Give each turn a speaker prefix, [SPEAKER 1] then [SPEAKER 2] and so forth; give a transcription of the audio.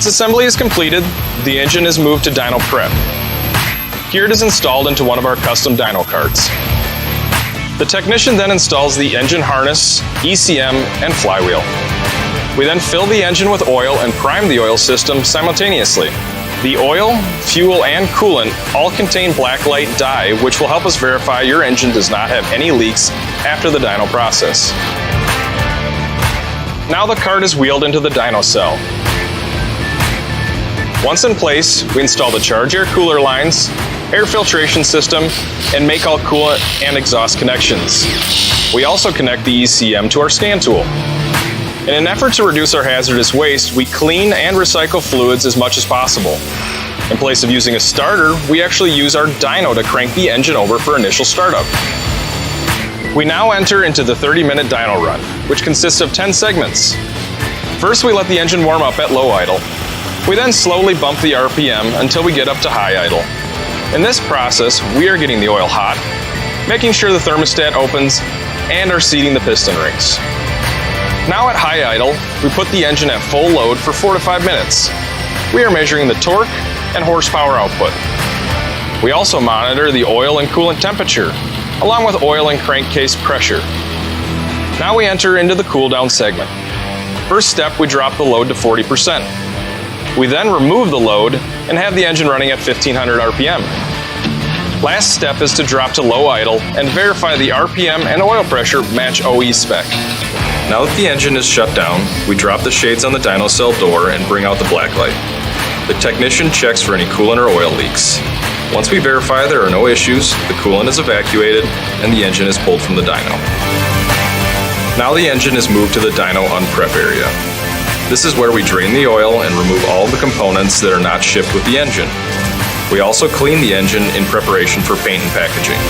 [SPEAKER 1] Once assembly is completed, the engine is moved to dyno prep. Here it is installed into one of our custom dyno carts. The technician then installs the engine harness, ECM, and flywheel. We then fill the engine with oil and prime the oil system simultaneously. The oil, fuel, and coolant all contain black light dye, which will help us verify your engine does not have any leaks after the dyno process. Now the cart is wheeled into the dyno cell. Once in place, we install the charge air cooler lines, air filtration system, and make all coolant and exhaust connections. We also connect the ECM to our scan tool. In an effort to reduce our hazardous waste, we clean and recycle fluids as much as possible. In place of using a starter, we actually use our dyno to crank the engine over for initial startup. We now enter into the 30-minute dyno run, which consists of 10 segments. First, we let the engine warm up at low idle. We then slowly bump the RPM until we get up to high idle. In this process, we are getting the oil hot, making sure the thermostat opens, and are seating the piston rings. Now at high idle, we put the engine at full load for 4 to 5 minutes. We are measuring the torque and horsepower output. We also monitor the oil and coolant temperature, along with oil and crankcase pressure. Now we enter into the cool down segment. First step, we drop the load to 40%. We then remove the load and have the engine running at 1500 RPM. Last step is to drop to low idle and verify the RPM and oil pressure match OE spec. Now that the engine is shut down, we drop the shades on the dyno cell door and bring out the black light. The technician checks for any coolant or oil leaks. Once we verify there are no issues, the coolant is evacuated and the engine is pulled from the dyno. Now the engine is moved to the dyno unprep area. This is where we drain the oil and remove all the components that are not shipped with the engine. We also clean the engine in preparation for paint and packaging.